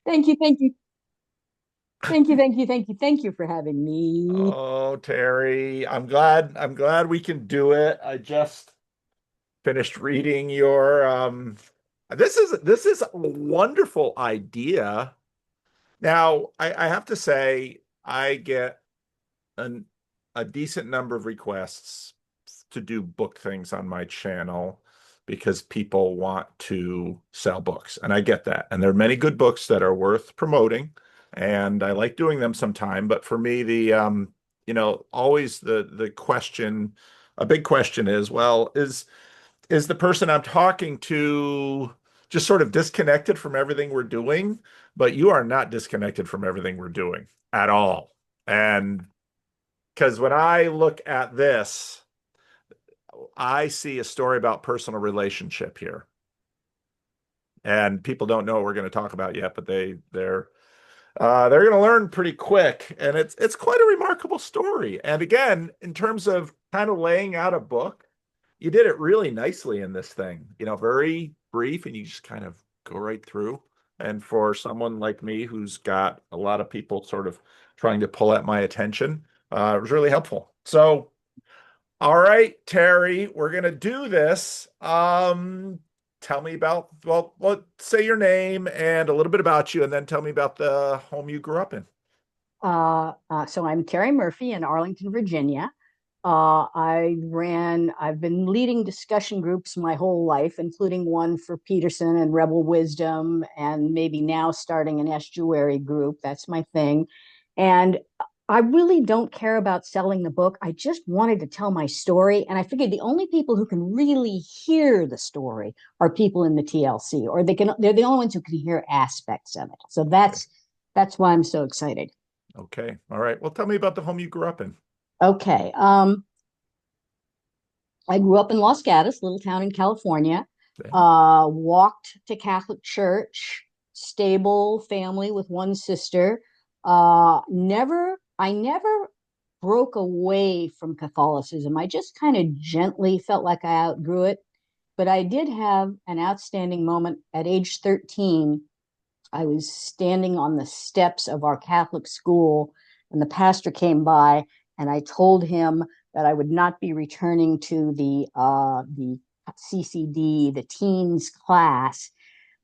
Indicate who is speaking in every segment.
Speaker 1: Thank you, thank you, thank you, thank you, thank you, thank you for having me.
Speaker 2: Oh, Terry, I'm glad we can do it. I just finished reading your this is a wonderful idea. Now, I have to say I get an a decent number of requests to do book things on my channel because people want to sell books. And I get that. And there are many good books that are worth promoting. And I like doing them sometime. But for me, always the question, a big question is, well, is the person I'm talking to just sort of disconnected from everything we're doing? But you are not disconnected from everything we're doing at all. And because when I look at this, I see a story about personal relationship here. And people don't know what we're going to talk about yet, but they're going to learn pretty quick. And it's quite a remarkable story. And again, in terms of kind of laying out a book, you did it really nicely in this thing. Very brief, and you just kind of go right through. And for someone like me who's got a lot of people sort of trying to pull at my attention, it was really helpful. So all right, Terry, we're gonna do this. Tell me about, well, let's say your name and a little bit about you, and then tell me about the home you grew up in.
Speaker 1: So I'm Teri Murphy in Arlington, Virginia. I've been leading discussion groups my whole life, including one for Peterson and Rebel Wisdom, and maybe now starting an estuary group. That's my thing. And I really don't care about selling the book. I just wanted to tell my story. And I figured the only people who can really hear the story are people in the TLC, or they're the only ones who can hear aspects of it. So
Speaker 2: Okay.
Speaker 1: that's why I'm so excited.
Speaker 2: Okay. All right. Well, tell me about the home you grew up in.
Speaker 1: Okay. I grew up in Los Gatos, little town in California.
Speaker 2: Okay.
Speaker 1: Walked to Catholic church, stable family with one sister. I never broke away from Catholicism. I just kind of gently felt like I outgrew it. But I did have an outstanding moment at age 13. I was standing on the steps of our Catholic school, and the pastor came by, and I told him that I would not be returning to the CCD, the teens class,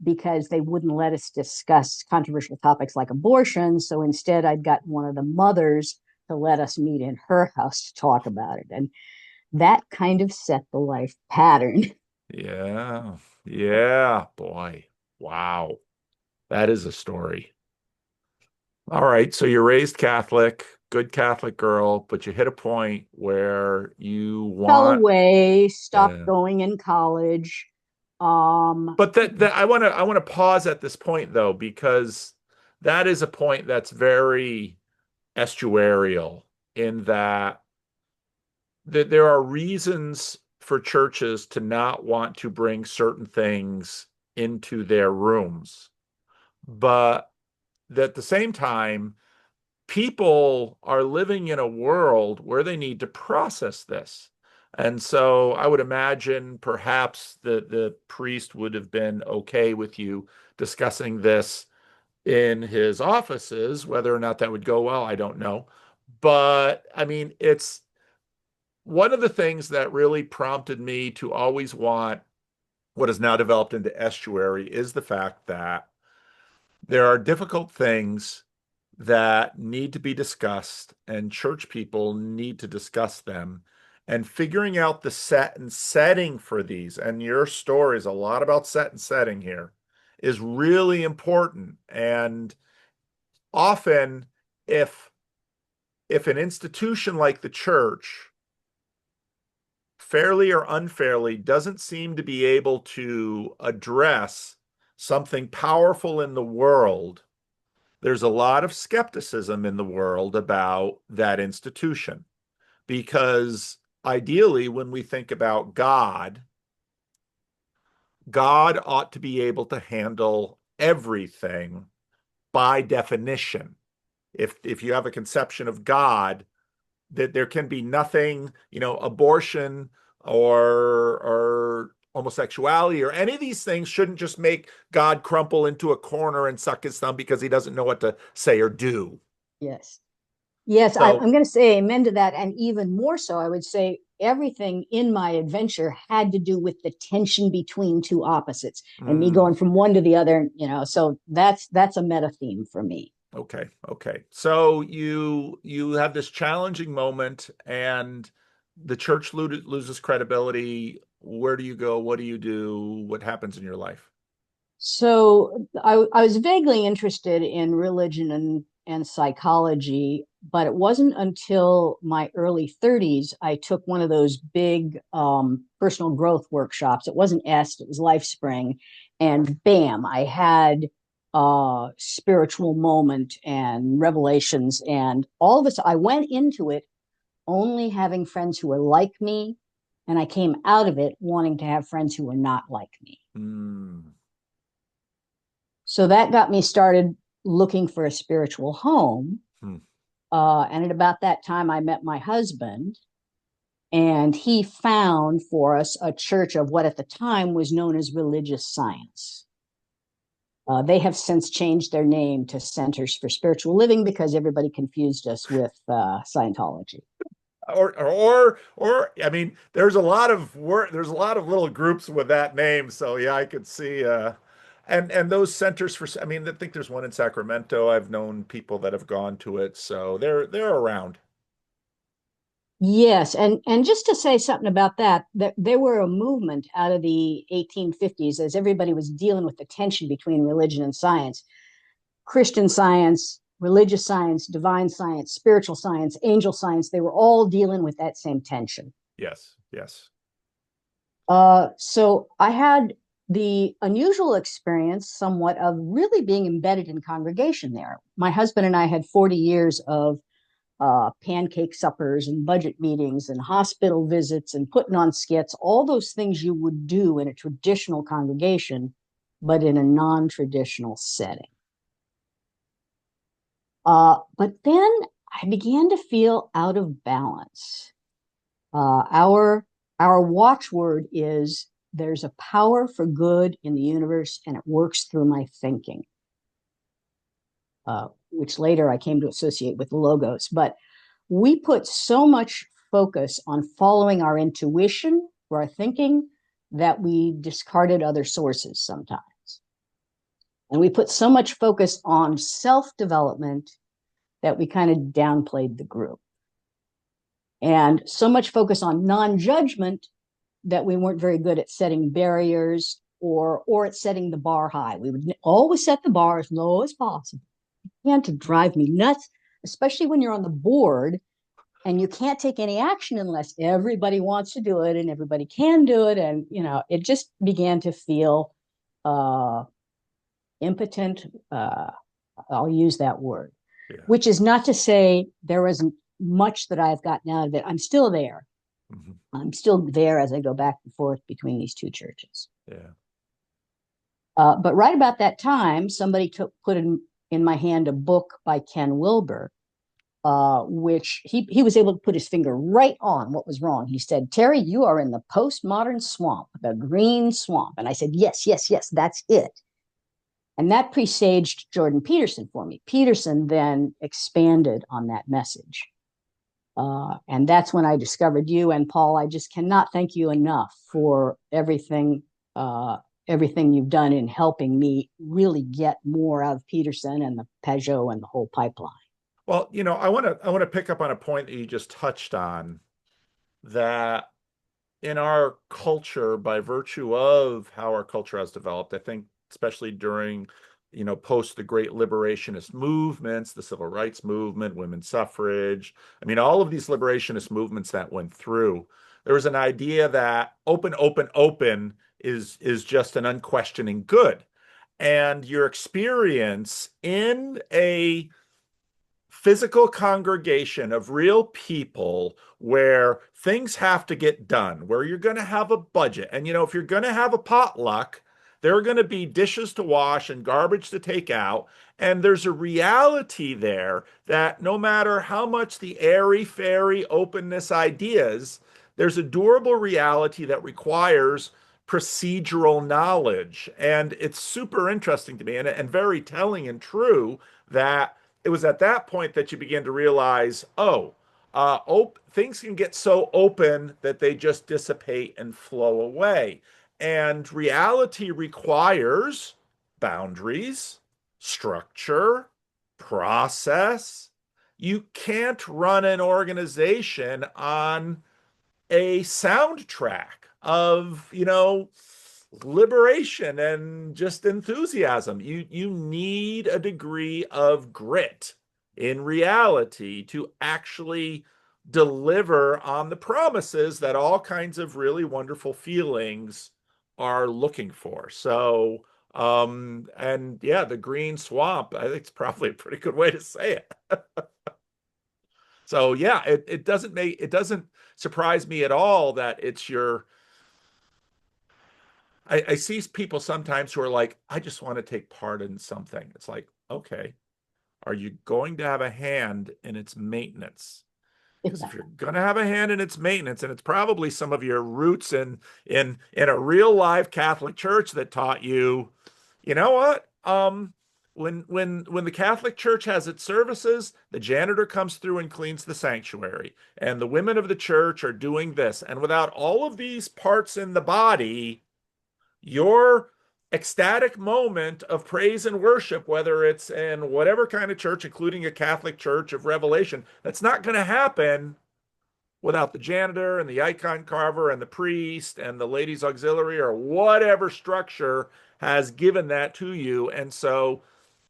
Speaker 1: because they wouldn't let us discuss controversial topics like abortion. So instead, I'd gotten one of the mothers to let us meet in her house to talk about it, and that kind of set the life pattern.
Speaker 2: Yeah. Yeah, boy. Wow. That is a story. All right. So you're raised Catholic, good Catholic girl, but you hit a point where you
Speaker 1: Fell
Speaker 2: want,
Speaker 1: away, stopped
Speaker 2: uh,
Speaker 1: going in college. Um,
Speaker 2: but that I want to pause at this point though, because that is a point that's very estuarial in that there are reasons for churches to not want to bring certain things into their rooms, but at the same time, people are living in a world where they need to process this. And so I would imagine perhaps the priest would have been okay with you discussing this in his offices. Whether or not that would go well, I don't know. But I mean, it's one of the things that really prompted me to always want what has now developed into estuary is the fact that there are difficult things that need to be discussed, and church people need to discuss them. And figuring out the set and setting for these, and your story is a lot about set and setting here, is really important. And often, if if an institution like the church, fairly or unfairly, doesn't seem to be able to address something powerful in the world, there's a lot of skepticism in the world about that institution because ideally, when we think about God, God ought to be able to handle everything by definition. If you have a conception of God, that there can be nothing, abortion or homosexuality or any of these things shouldn't just make God crumple into a corner and suck his thumb because he doesn't know what to say or do.
Speaker 1: Yes. Yes,
Speaker 2: So,
Speaker 1: I'm going to say amen to that. And even more so, I would say everything in my adventure had to do with the tension between two opposites and me
Speaker 2: mm,
Speaker 1: going from one to the other, so that's a meta theme for me.
Speaker 2: okay, okay. So you have this challenging moment and the church loses credibility. Where do you go? What do you do? What happens in your life?
Speaker 1: So I was vaguely interested in religion and psychology, but it wasn't until my early 30s I took one of those big personal growth workshops. It wasn't EST, it was LifeSpring. And bam, I had a spiritual moment and revelations. And all of this, I went into it only having friends who were like me. And I came out of it wanting to have friends who were not like me.
Speaker 2: Mm,
Speaker 1: So that got me started looking for a spiritual home.
Speaker 2: hmm.
Speaker 1: And at about that time, I met my husband, and he found for us a church of what at the time was known as religious science. They have since changed their name to Centers for Spiritual Living because everybody confused us with Scientology.
Speaker 2: Or I mean, there's a lot of work, there's a lot of little groups with that name. So yeah, I could see and those centers for I mean, I think there's one in Sacramento. I've known people that have gone to it, so they're around.
Speaker 1: Yes, and just to say something about that, there were a movement out of the 1850s as everybody was dealing with the tension between religion and science. Christian science, religious science, divine science, spiritual science, angel science, they were all dealing with that same tension.
Speaker 2: Yes, yes.
Speaker 1: So I had the unusual experience somewhat of really being embedded in congregation there. My husband and I had 40 years of pancake suppers and budget meetings and hospital visits and putting on skits, all those things you would do in a traditional congregation, but in a non traditional setting. But then I began to feel out of balance. Uh, our our watchword is there's a power for good in the universe, and it works through my thinking, which later I came to associate with logos. But we put so much focus on following our intuition or our thinking that we discarded other sources sometimes. And we put so much focus on self development that we kind of downplayed the group. And so much focus on non-judgment that we weren't very good at setting barriers or at setting the bar high. We would always set the bar as low as possible. It began to drive me nuts, especially when you're on the board and you can't take any action unless everybody wants to do it and everybody can do it. And it just began to feel uh, impotent. I'll use that word,
Speaker 2: Yeah.
Speaker 1: which is not to say there isn't much that I've gotten out of it. I'm still there.
Speaker 2: Mhm.
Speaker 1: I'm still there as I go back and forth between these two churches.
Speaker 2: Yeah.
Speaker 1: But right about that time, somebody put in my hand a book by Ken Wilber, which he was able to put his finger right on what was wrong. He said, "Teri, you are in the postmodern swamp, the green swamp." And I said, "Yes, yes, yes, that's it." And that presaged Jordan Peterson for me. Peterson then expanded on that message. And that's when I discovered you. And Paul, I just cannot thank you enough for uh, everything you've done in helping me really get more out of Peterson and the Peugeot and the whole pipeline.
Speaker 2: Well, I want to pick up on a point that you just touched on that in our culture, by virtue of how our culture has developed, I think, especially during, post the great liberationist movements, the civil rights movement, women's suffrage, I mean, all of these liberationist movements that went through, there was an idea that open, open, open is just an unquestioning good. And your experience in a physical congregation of real people where things have to get done, where you're going to have a budget. And, if you're going to have a potluck, there are going to be dishes to wash and garbage to take out. And there's a reality there that no matter how much the airy fairy openness ideas, there's a durable reality that requires procedural knowledge. And it's super interesting to me and very telling and true that it was at that point that you begin to realize, oh, things can get so open that they just dissipate and flow away. And reality requires boundaries, structure, process. You can't run an organization on a soundtrack of, liberation and just enthusiasm. You need a degree of grit in reality to actually deliver on the promises that all kinds of really wonderful feelings are looking for. So, and yeah, the green swamp, I think it's probably a pretty good way to say it. So yeah, it doesn't surprise me at all that it's your I see people sometimes who are like, I just want to take part in something. It's like, okay, are you going to have a hand in its maintenance? Because if you're going to have a hand in its maintenance, and it's probably some of your roots in a real live Catholic church that taught you, you know what? When the Catholic Church has its services, the janitor comes through and cleans the sanctuary, and the women of the church are doing this. And without all of these parts in the body, your ecstatic moment of praise and worship, whether it's in whatever kind of church, including a Catholic church of Revelation, that's not going to happen without the janitor and the icon carver and the priest and the ladies auxiliary or whatever structure has given that to you. And so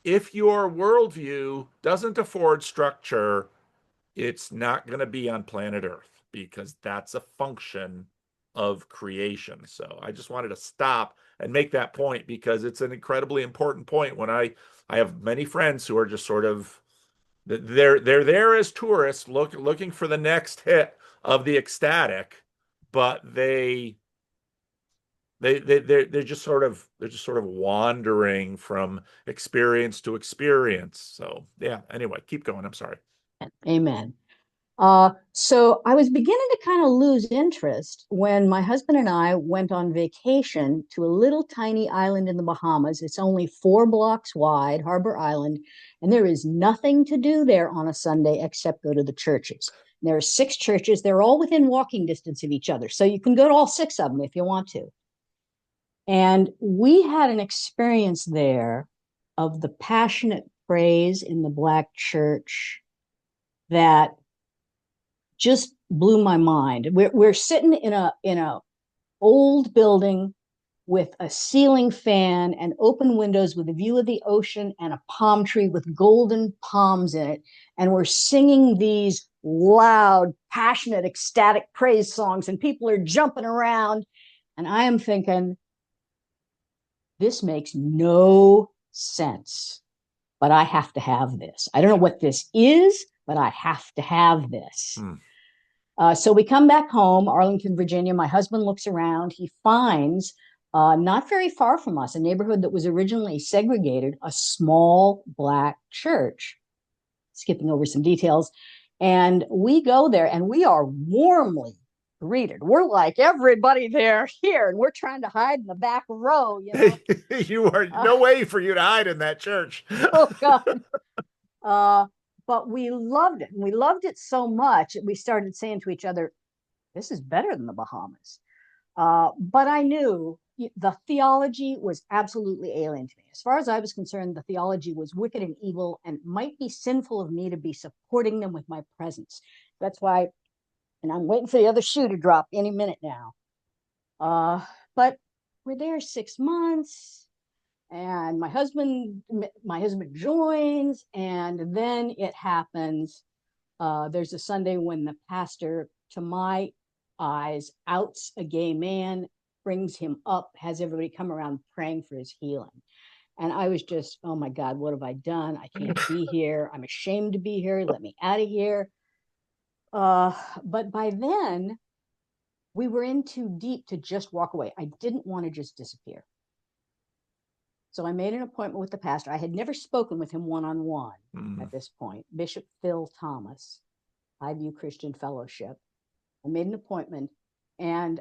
Speaker 2: if your worldview doesn't afford structure, it's not going to be on planet Earth because that's a function of creation. So I just wanted to stop and make that point because it's an incredibly important point when I have many friends who are just sort of they're there as tourists looking for the next hit of the ecstatic, but they're just sort of wandering from experience to experience. So yeah, anyway, keep going. I'm sorry.
Speaker 1: Amen. So I was beginning to kind of lose interest when my husband and I went on vacation to a little tiny island in the Bahamas. It's only 4 blocks wide, Harbor Island, and there is nothing to do there on a Sunday except go to the churches. There are 6 churches. They're all within walking distance of each other. So you can go to all 6 of them if you want to. And we had an experience there of the passionate praise in the Black church that just blew my mind. We're sitting in a old building with a ceiling fan and open windows with a view of the ocean and a palm tree with golden palms in it. And we're singing these loud, passionate, ecstatic praise songs, and people are jumping around. And I am thinking, this makes no sense, but I have to have this. I don't know what this is, but I have to have this.
Speaker 2: Hmm.
Speaker 1: So we come back home, Arlington, Virginia. My husband looks around. He finds, not very far from us, a neighborhood that was originally segregated, a small Black church. Skipping over some details. And we go there and we are warmly greeted. We're like, everybody there, here. And we're trying to hide in the back row, you know.
Speaker 2: You are no way for you to hide in that church.
Speaker 1: Oh, God. Uh, but we loved it. And we loved it so much that we started saying to each other, this is better than the Bahamas. But I knew the theology was absolutely alien to me. As far as I was concerned, the theology was wicked and evil and might be sinful of me to be supporting them with my presence. That's why, and I'm waiting for the other shoe to drop any minute now. But we're there 6 months, and my husband joins, and then it happens. There's a Sunday when the pastor, to my eyes, outs a gay man, brings him up, has everybody come around praying for his healing. And I was just, oh my God, what have I done? I can't be here. I'm ashamed to be here. Let me out of here. But by then, we were in too deep to just walk away. I didn't want to just disappear. So I made an appointment with the pastor. I had never spoken with him one on one
Speaker 2: Mm.
Speaker 1: at this point, Bishop Phil Thomas, Highview Christian Fellowship. I made an appointment, and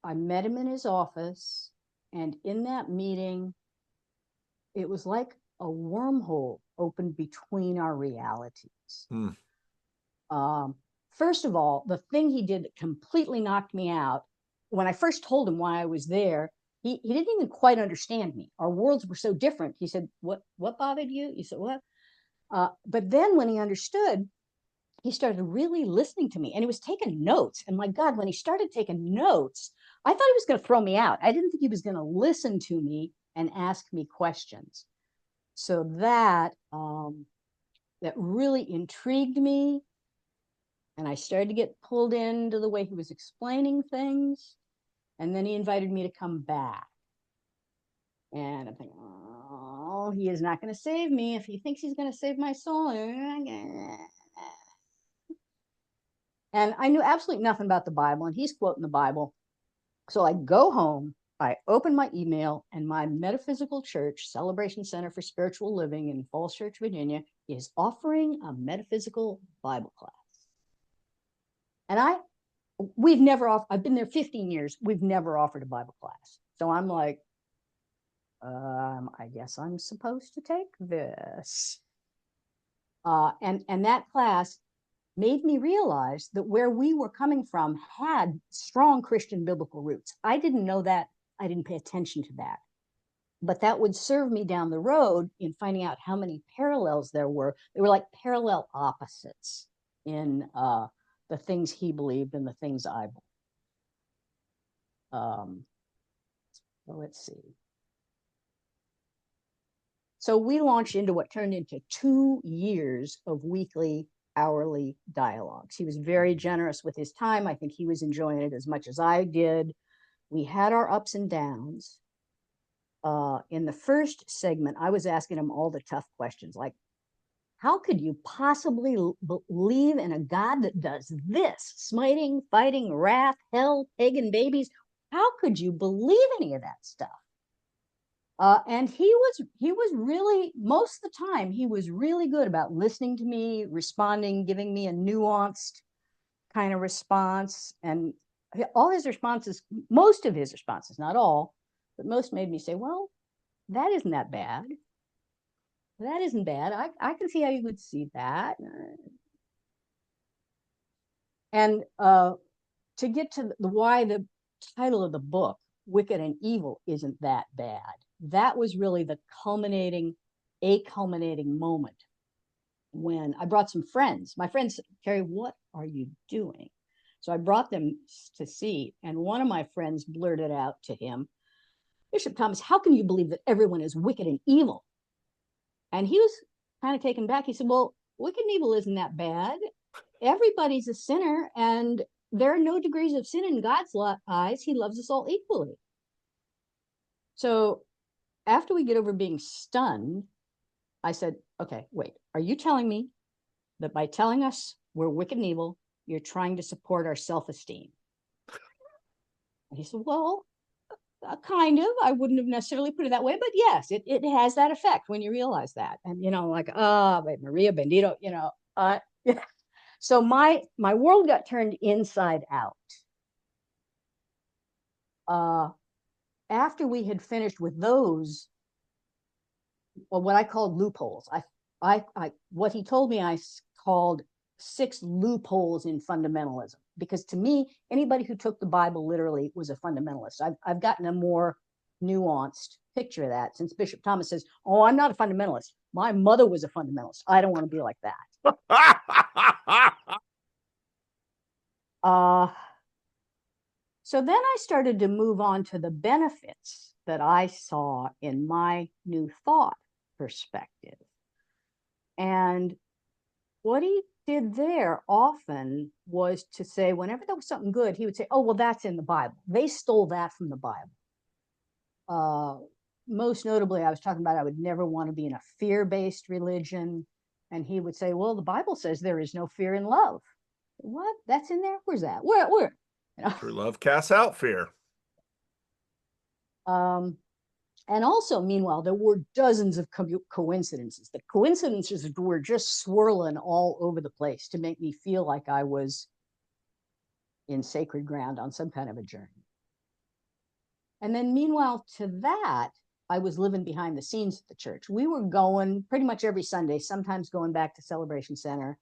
Speaker 1: I met him in his office, and in that meeting, it was like a wormhole opened between our realities.
Speaker 2: Hmm.
Speaker 1: Um, First of all, the thing he did that completely knocked me out, when I first told him why I was there, he didn't even quite understand me. Our worlds were so different. He said, what bothered you? You said, what? But then when he understood, he started really listening to me and he was taking notes. And my God, when he started taking notes, I thought he was going to throw me out. I didn't think he was going to listen to me and ask me questions. So that really intrigued me, and I started to get pulled into the way he was explaining things. And then he invited me to come back. And I'm thinking, oh, he is not going to save me if he thinks he's going to save my soul. And I knew absolutely nothing about the Bible, and he's quoting the Bible. So I go home, I open my email, and my metaphysical church, Celebration Center for Spiritual Living in Falls Church, Virginia, is offering a metaphysical Bible class. And I've been there 15 years. We've never offered a Bible class. So I'm like, I guess I'm supposed to take this. And that class made me realize that where we were coming from had strong Christian biblical roots. I didn't know that. I didn't pay attention to that. But that would serve me down the road in finding out how many parallels there were. They were like parallel opposites in the things he believed and the things I believed. Well, let's see. So we launched into what turned into 2 years of weekly, hourly dialogues. He was very generous with his time. I think he was enjoying it as much as I did. We had our ups and downs. In the first segment, I was asking him all the tough questions, like, how could you possibly believe in a God that does this? Smiting, fighting, wrath, hell, pagan babies. How could you believe any of that stuff? And he was really, most of the time he was really good about listening to me, responding, giving me a nuanced kind of response. And all his responses, most of his responses, not all, but most made me say, well, that isn't that bad. That isn't bad. I can see how you would see that. And to get to the why the title of the book, Wicked and Evil, isn't that bad. That was really a culminating moment when I brought some friends. My friends said, Teri, what are you doing? So I brought them to see, and one of my friends blurted out to him, Bishop Thomas, how can you believe that everyone is wicked and evil? And he was kind of taken back. He said, well, wicked and evil isn't that bad. Everybody's a sinner, and there are no degrees of sin in God's eyes. He loves us all equally. So after we get over being stunned, I said, okay, wait, are you telling me that by telling us we're wicked and evil, you're trying to support our self-esteem? And he said, well, kind of. I wouldn't have necessarily put it that way, but yes, it has that effect when you realize that. And, like, Maria Bendito, yeah. So my world got turned inside out. After we had finished with those, well, what I called loopholes, what he told me I called 6 loopholes in fundamentalism, because to me, anybody who took the Bible literally was a fundamentalist. I've gotten a more nuanced picture of that since Bishop Thomas says, oh, I'm not a fundamentalist. My mother was a fundamentalist. I don't want to be like that. So then I started to move on to the benefits that I saw in my new thought perspective. And what he did there often was to say, whenever there was something good, he would say, oh, well, that's in the Bible. They stole that from the Bible. Most notably, I was talking about I would never want to be in a fear-based religion. And he would say, well, the Bible says there is no fear in love. What? That's in there? Where's that? Where?
Speaker 2: True love casts out fear.
Speaker 1: And also, meanwhile, there were dozens of coincidences. The coincidences were just swirling all over the place to make me feel like I was in sacred ground on some kind of a journey. And then meanwhile to that, I was living behind the scenes at the church. We were going pretty much every Sunday, sometimes going back to Celebration Center.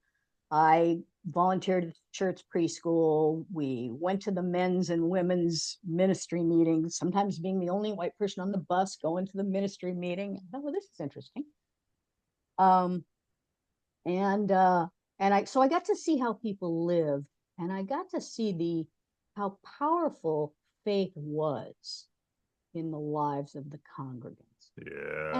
Speaker 1: I volunteered at the church preschool. We went to the men's and women's ministry meetings, sometimes being the only white person on the bus going to the ministry meeting. Oh, well, this is interesting. Um, and so I got to see how people lived, and I got to see the how powerful faith was in the lives of the congregants. And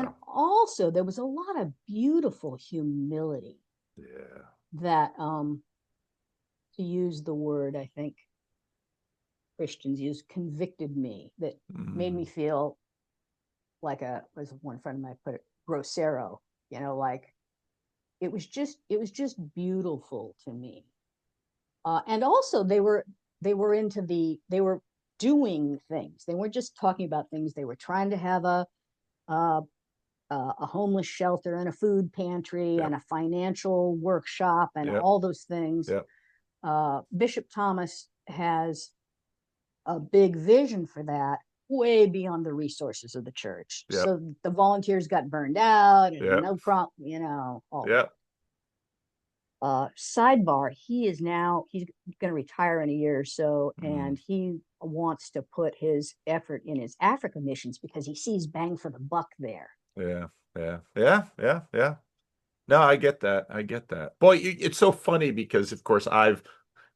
Speaker 2: Yeah.
Speaker 1: also there was a lot of beautiful humility
Speaker 2: Yeah.
Speaker 1: that to use the word I think Christians use, convicted me, that made me
Speaker 2: Mm.
Speaker 1: feel like a, as one friend of mine put it, grosero, like it was just beautiful to me. And also they were doing things. They weren't just talking about things. They were trying to have a, a homeless shelter and a food pantry and
Speaker 2: Yep.
Speaker 1: a financial workshop and
Speaker 2: Yep.
Speaker 1: all those things.
Speaker 2: Yep.
Speaker 1: Bishop Thomas has a big vision for that, way beyond the resources of the church.
Speaker 2: Yep.
Speaker 1: So the volunteers got burned out and
Speaker 2: Yep.
Speaker 1: no problem, all that.
Speaker 2: Yep.
Speaker 1: Sidebar, he's going to retire in a year or so,
Speaker 2: Mm.
Speaker 1: and he wants to put his effort in his Africa missions because he sees bang for the buck there.
Speaker 2: Yeah. Yeah. Yeah. Yeah. Yeah. No, I get that. I get that. Boy, it's so funny because, of course,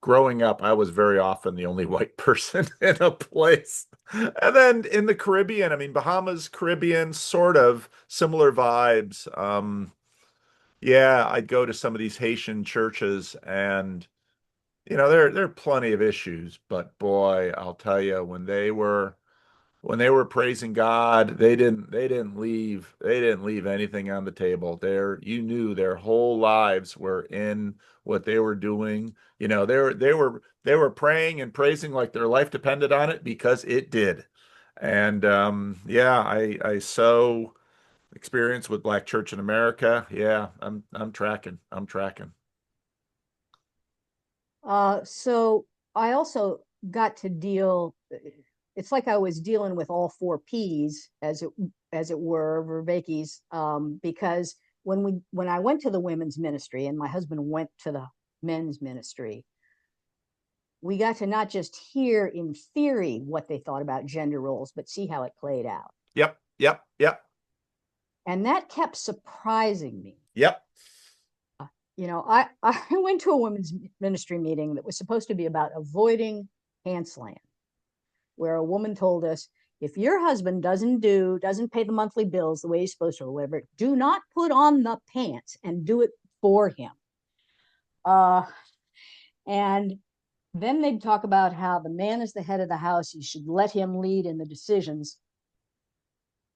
Speaker 2: growing up, I was very often the only white person in a place. And then in the Caribbean, I mean, Bahamas, Caribbean, sort of similar vibes. Yeah, I'd go to some of these Haitian churches and, there are plenty of issues, but boy, I'll tell you, when they were praising God, they didn't leave anything on the table. You knew their whole lives were in what they were doing. They were praying and praising like their life depended on it because it did. And yeah, I so experience with Black Church in America. Yeah, I'm tracking. I'm tracking.
Speaker 1: So I also got to deal. It's like I was dealing with all four P's, as it were, Vervaekis, because when I went to the women's ministry and my husband went to the men's ministry, we got to not just hear in theory what they thought about gender roles, but see how it played out.
Speaker 2: Yep, yep, yep,
Speaker 1: And that kept surprising me.
Speaker 2: yep.
Speaker 1: I went to a women's ministry meeting that was supposed to be about avoiding pants-land, where a woman told us, if your husband doesn't pay the monthly bills the way he's supposed to or whatever, do not put on the pants and do it for him. Uh, and then they'd talk about how the man is the head of the house. You should let him lead in the decisions.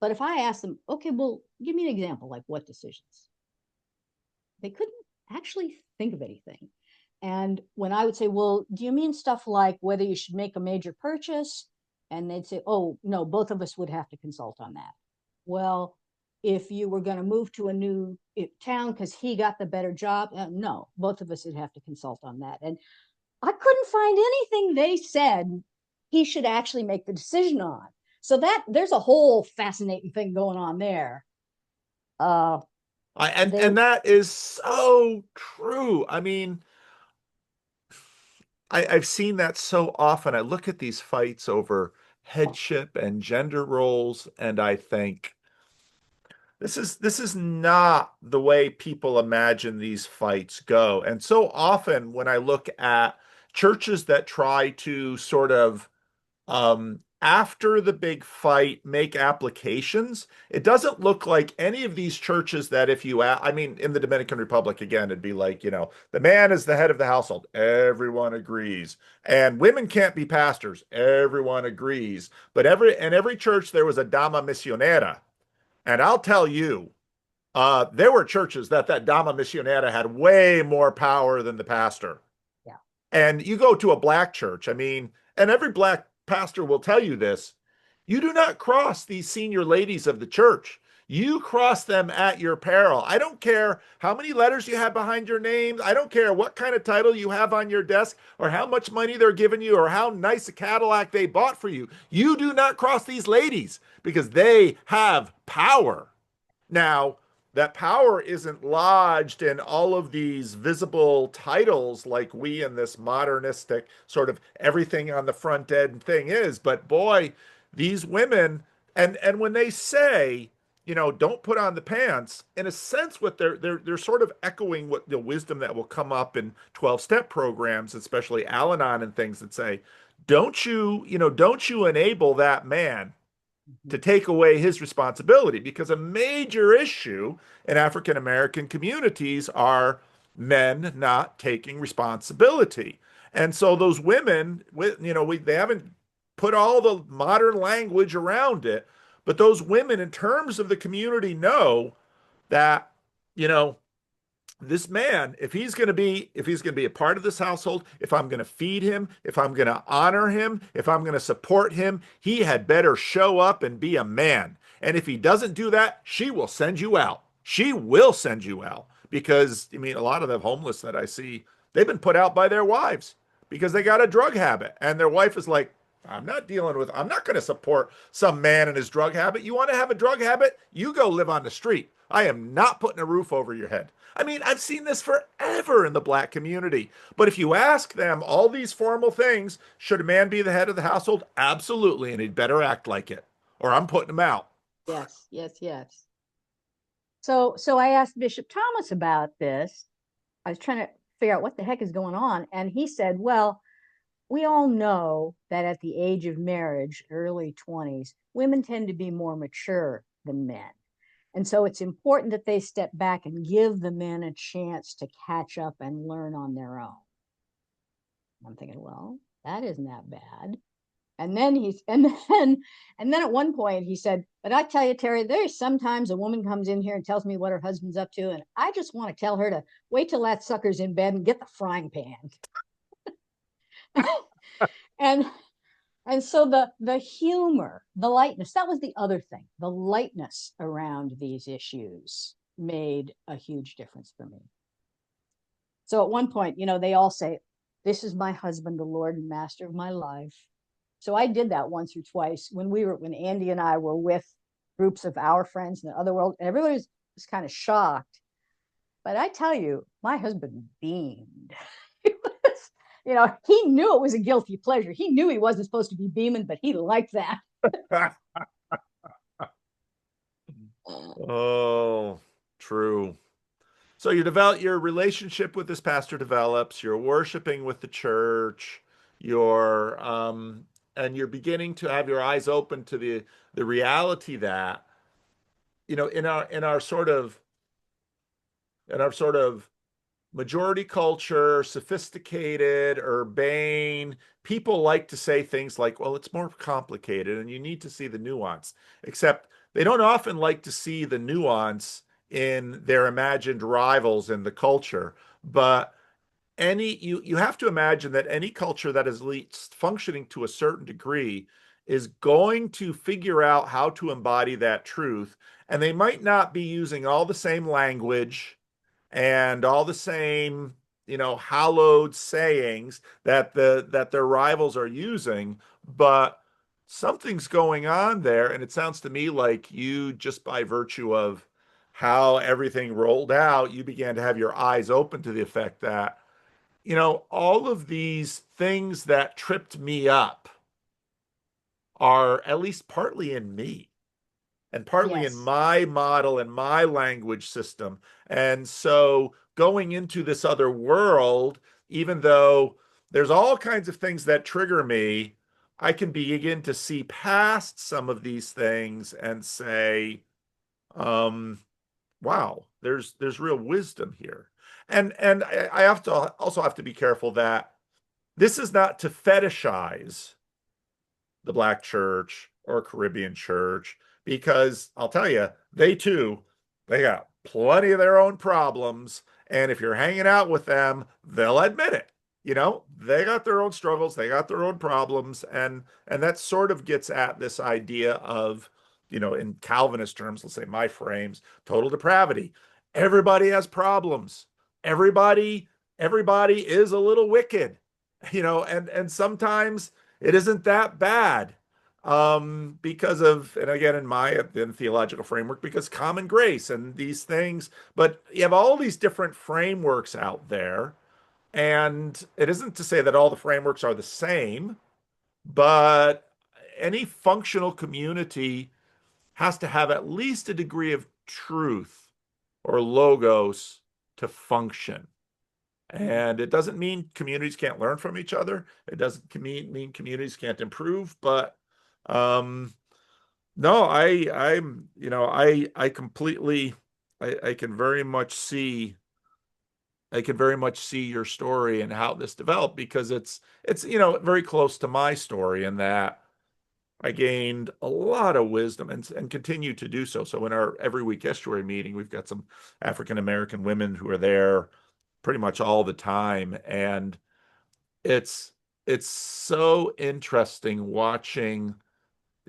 Speaker 1: But if I asked them, okay, well, give me an example, like what decisions? They couldn't actually think of anything. And when I would say, well, do you mean stuff like whether you should make a major purchase? And they'd say, oh, no, both of us would have to consult on that. Well, if you were going to move to a new town because he got the better job, no, both of us would have to consult on that. And I couldn't find anything they said he should actually make the decision on. So that there's a whole fascinating thing going on there. Uh,
Speaker 2: And
Speaker 1: they
Speaker 2: and that is so true. I mean, I've seen that so often. I look at these fights over headship and gender roles, and I think this is not the way people imagine these fights go. And so often when I look at churches that try to sort of after the big fight, make applications. It doesn't look like any of these churches that if you, I mean, in the Dominican Republic, again, it'd be like, the man is the head of the household. Everyone agrees. And women can't be pastors. Everyone agrees. But in every church, there was a dama misionera. And I'll tell you, there were churches that dama misionera had way more power than the pastor.
Speaker 1: Yeah.
Speaker 2: And you go to a black church, I mean, and every black pastor will tell you this, you do not cross these senior ladies of the church. You cross them at your peril. I don't care how many letters you have behind your name. I don't care what kind of title you have on your desk or how much money they're giving you or how nice a Cadillac they bought for you. You do not cross these ladies because they have power. Now, that power isn't lodged in all of these visible titles like we in this modernistic sort of everything on the front end thing is. But boy, these women, and when they say, don't put on the pants, in a sense, what they're sort of echoing what the wisdom that will come up in 12-step programs, especially Al-Anon and things that say, don't you enable that man
Speaker 1: Mhm.
Speaker 2: to take away his responsibility, because a major issue in African American communities are men not taking responsibility. And so those women, they haven't put all the modern language around it, but those women, in terms of the community, know that, you know, this man, if he's going to be a part of this household, if I'm going to feed him, if I'm going to honor him, if I'm going to support him, he had better show up and be a man. And if he doesn't do that, she will send you out. She will send you out, because I mean, a lot of the homeless that I see, they've been put out by their wives because they got a drug habit, and their wife is like, I'm not going to support some man and his drug habit. You want to have a drug habit? You go live on the street. I am not putting a roof over your head. I mean, I've seen this forever in the black community. But if you ask them all these formal things, should a man be the head of the household? Absolutely. And he'd better act like it, or I'm putting him out.
Speaker 1: Yes, yes, yes. So I asked Bishop Thomas about this. I was trying to figure out what the heck is going on, and he said, "Well, we all know that at the age of marriage, early 20s, women tend to be more mature than men. And so it's important that they step back and give the men a chance to catch up and learn on their own." I'm thinking, well, that isn't that bad. And then he's and then at one point he said, "But I tell you, Terry, there's sometimes a woman comes in here and tells me what her husband's up to, and I just want to tell her to wait till that sucker's in bed and get the frying pan." and and so the humor, the lightness, that was the other thing. The lightness around these issues made a huge difference for me. So at one point, they all say, "This is my husband, the Lord and master of my life." So I did that once or twice when Andy and I were with groups of our friends in the other world. Everybody was kind of shocked. But I tell you, my husband beamed. He knew it was a guilty pleasure. He knew he wasn't supposed to be beaming, but he liked that.
Speaker 2: Oh, true. So your relationship with this pastor develops, you're worshiping with the church, you're and you're beginning to have your eyes open to the reality that, in our sort of majority culture, sophisticated, urbane, people like to say things like, well, it's more complicated and you need to see the nuance. Except they don't often like to see the nuance in their imagined rivals in the culture. But you have to imagine that any culture that is at least functioning to a certain degree is going to figure out how to embody that truth. And they might not be using all the same language and all the same, hallowed sayings that their rivals are using, but something's going on there, and it sounds to me like you, just by virtue of how everything rolled out, you began to have your eyes open to the effect that, all of these things that tripped me up are at least partly in me and partly in
Speaker 1: Yes,
Speaker 2: my model and my language system. And so going into this other world, even though there's all kinds of things that trigger me, I can begin to see past some of these things and say, um, wow, there's real wisdom here. And I have to also have to be careful that this is not to fetishize the black church or Caribbean church, because I'll tell you, they got plenty of their own problems. And if you're hanging out with them, they'll admit it. They got their own struggles, they got their own problems, and that sort of gets at this idea of in Calvinist terms, let's say my frames, total depravity. Everybody has problems. Everybody, everybody is a little wicked, and sometimes it isn't that bad because of, and again, in theological framework, because common grace and these things, but you have all these different frameworks out there. And it isn't to say that all the frameworks are the same, but any functional community has to have at least a degree of truth or logos to function. And it doesn't mean communities can't learn from each other. It doesn't mean communities can't improve, but um, no, I completely, I can very much see, your story and how this developed because it's very close to my story in that I gained a lot of wisdom and continue to do so. So in our every week estuary meeting, we've got some African American women who are there pretty much all the time, and it's it's so interesting watching.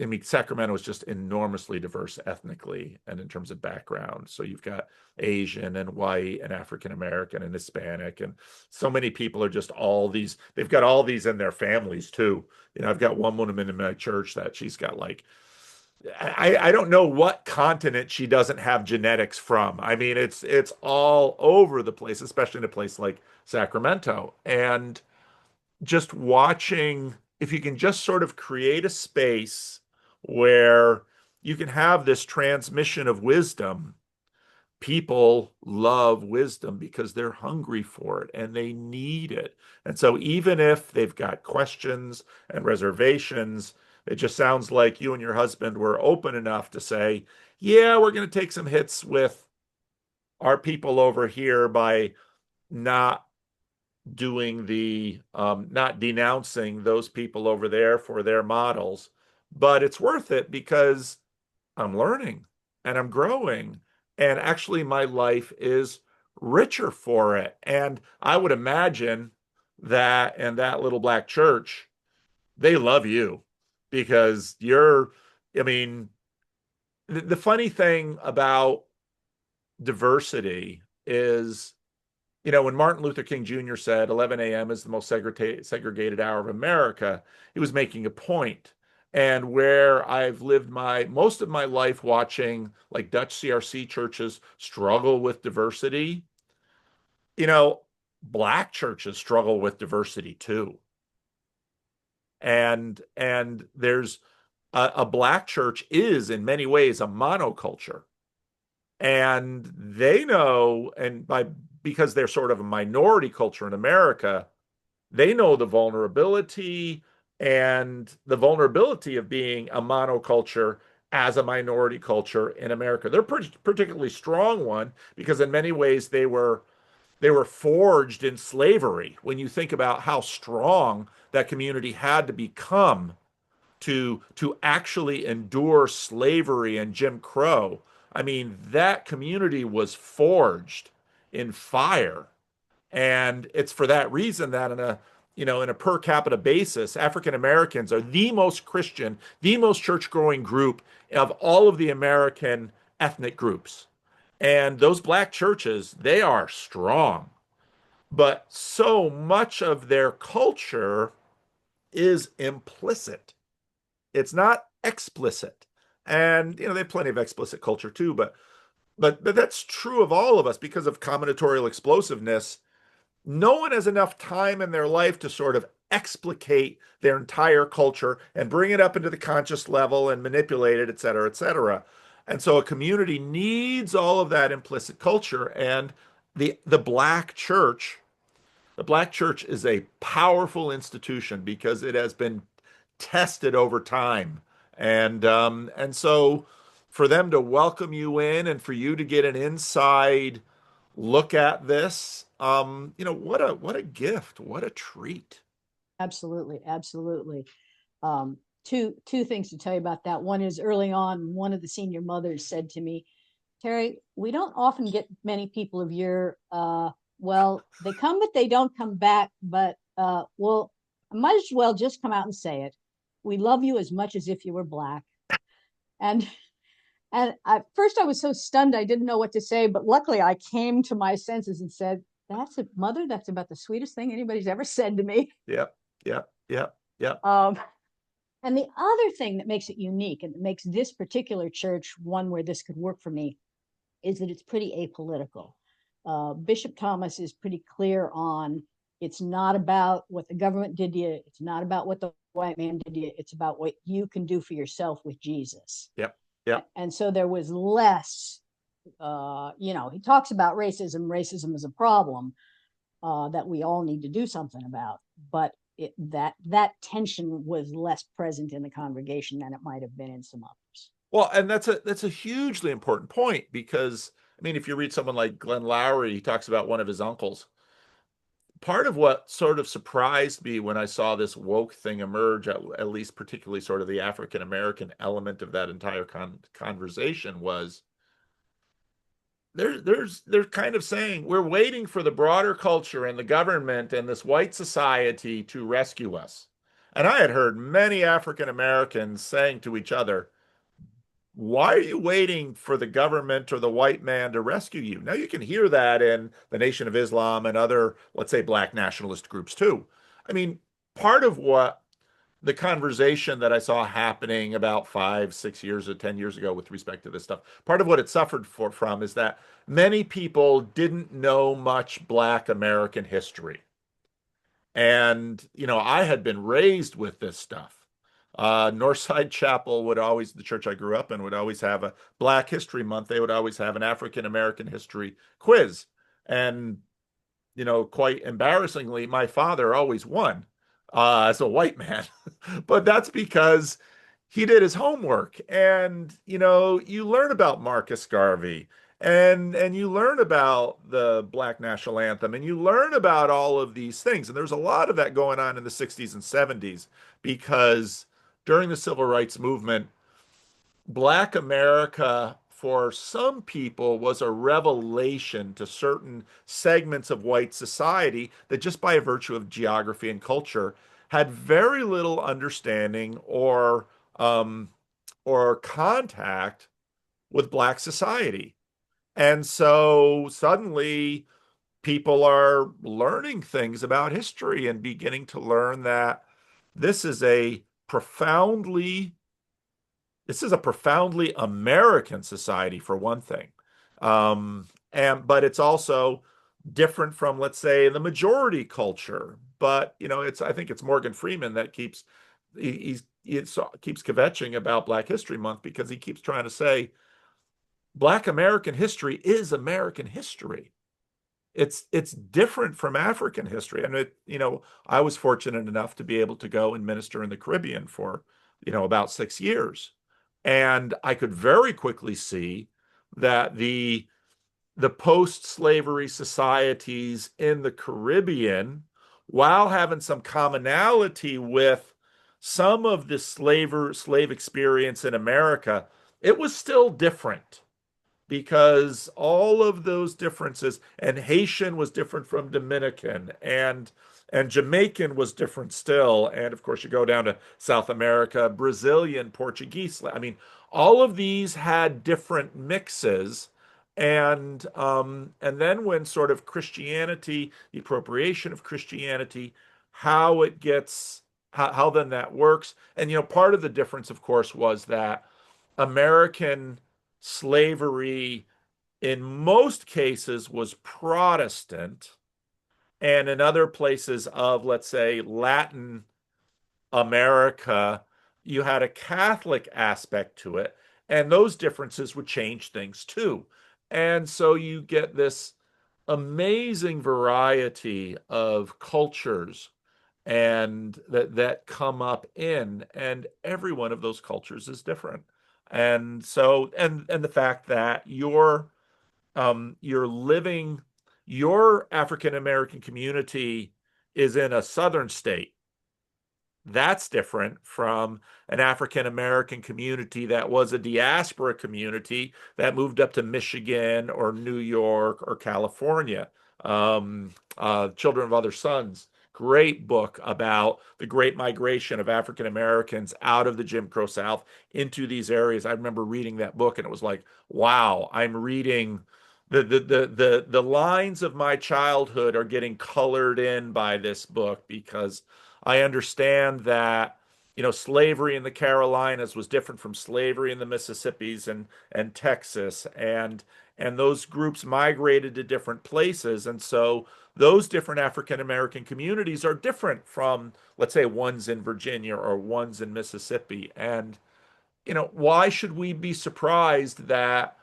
Speaker 2: I mean, Sacramento is just enormously diverse ethnically and in terms of background. So you've got Asian and white and African American and Hispanic, and so many people are just all these. They've got all these in their families too. I've got one woman in my church that she's got like I don't know what continent she doesn't have genetics from. I mean, it's all over the place, especially in a place like Sacramento. And just watching, if you can just sort of create a space where you can have this transmission of wisdom. People love wisdom because they're hungry for it and they need it. And so even if they've got questions and reservations, it just sounds like you and your husband were open enough to say, yeah, we're going to take some hits with our people over here by not not denouncing those people over there for their models, but it's worth it because I'm learning and I'm growing. And actually, my life is richer for it. And I would imagine that in that little black church, they love you because I mean, the funny thing about diversity is when Martin Luther King Jr. said 11 a.m. is the most segregated hour of America, he was making a point. And where I've lived most of my life watching like Dutch CRC churches struggle with diversity, you know, black churches struggle with diversity too. And there's a black church is in many ways a monoculture. And they know, and because they're sort of a minority culture in America, they know the vulnerability of being a monoculture as a minority culture in America. They're particularly strong one because in many ways they were forged in slavery. When you think about how strong that community had to become to actually endure slavery and Jim Crow. I mean, that community was forged in fire. And it's for that reason that in a per capita basis, African Americans are the most Christian, the most church growing group of all of the American ethnic groups. And those black churches, they are strong. But so much of their culture is implicit. It's not explicit. And they have plenty of explicit culture too, but that's true of all of us because of combinatorial explosiveness. No one has enough time in their life to sort of explicate their entire culture and bring it up into the conscious level and manipulate it, et cetera, et cetera. And so a community needs all of that implicit culture. And the black church, the black church is a powerful institution because it has been tested over time. And so for them to welcome you in and for you to get an inside look at this, what a gift, what a treat.
Speaker 1: Absolutely, absolutely. Two things to tell you about that. One is early on, one of the senior mothers said to me, Teri, we don't often get many people of your well, they come but they don't come back, but well, I might as well just come out and say it. We love you as much as if you were black. And And at first I was so stunned I didn't know what to say, but luckily I came to my senses and said, "That's it, mother, that's about the sweetest thing anybody's ever said to me."
Speaker 2: Yep, yep, yep, yep.
Speaker 1: Um, and the other thing that makes it unique and that makes this particular church one where this could work for me is that it's pretty apolitical. Bishop Thomas is pretty clear on it's not about what the government did to you, it's not about what the white man did to you, it's about what you can do for yourself with Jesus.
Speaker 2: Yep, yep.
Speaker 1: And so there was less, he talks about racism. Racism is a problem that we all need to do something about, but that tension was less present in the congregation than it might have been in some others.
Speaker 2: Well, and that's a hugely important point because I mean, if you read someone like Glenn Lowry, he talks about one of his uncles. Part of what sort of surprised me when I saw this woke thing emerge, at least particularly sort of the African American element of that entire conversation, was they're kind of saying we're waiting for the broader culture and the government and this white society to rescue us. And I had heard many African Americans saying to each other, why are you waiting for the government or the white man to rescue you? Now you can hear that in the Nation of Islam and other, let's say, black nationalist groups too. I mean, part of what the conversation that I saw happening about 5, 6 years or 10 years ago with respect to this stuff, part of what it suffered from is that many people didn't know much black American history. And, I had been raised with this stuff. Northside Chapel would always, the church I grew up in, would always have a Black History Month. They would always have an African American history quiz. And, quite embarrassingly, my father always won as a white man. But that's because he did his homework. And, you learn about Marcus Garvey and you learn about the Black National Anthem and you learn about all of these things. And there's a lot of that going on in the 60s and 70s because during the civil rights movement, Black America, for some people, was a revelation to certain segments of white society that just by virtue of geography and culture had very little understanding um, or contact with Black society. And so suddenly people are learning things about history and beginning to learn that this is a profoundly this is a profoundly American society for one thing. But it's also different from, let's say, the majority culture. But it's I think it's Morgan Freeman that he keeps kvetching about Black History Month because he keeps trying to say Black American history is American history. It's different from African history. And I was fortunate enough to be able to go and minister in the Caribbean for, about 6 years. And I could very quickly see that the post-slavery societies in the Caribbean, while having some commonality with some of the slave experience in America, it was still different because all of those differences, and Haitian was different from Dominican, and Jamaican was different still, and of course you go down to South America, Brazilian, Portuguese. I mean, all of these had different mixes, and then when sort of Christianity, the appropriation of Christianity, how it gets how then that works, and part of the difference, of course, was that American slavery in most cases was Protestant, and in other places of, let's say, Latin America, you had a Catholic aspect to it, and those differences would change things too. And so you get this amazing variety of cultures and that come up and every one of those cultures is different. And so and the fact that you're living your African American community is in a southern state. That's different from an African American community that was a diaspora community that moved up to Michigan or New York or California. Children of Other Sons great book about the great migration of African Americans out of the Jim Crow South into these areas. I remember reading that book and it was like, wow, I'm reading the lines of my childhood are getting colored in by this book because I understand that slavery in the Carolinas was different from slavery in the Mississippis and Texas, and those groups migrated to different places, and so those different African American communities are different from, let's say, ones in Virginia or ones in Mississippi. And why should we be surprised that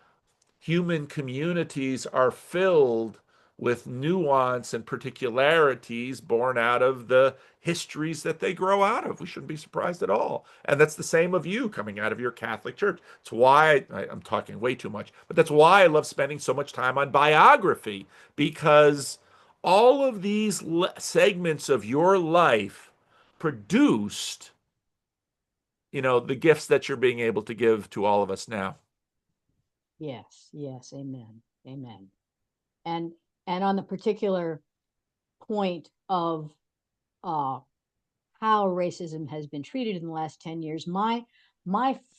Speaker 2: human communities are filled with nuance and particularities born out of the histories that they grow out of? We shouldn't be surprised at all. And that's the same of you coming out of your Catholic church. It's why I'm talking way too much, but that's why I love spending so much time on biography, because all of these segments of your life produced, the gifts that you're being able to give to all of us now.
Speaker 1: Yes, yes, amen, amen. And on the particular point of how racism has been treated in the last 10 years, my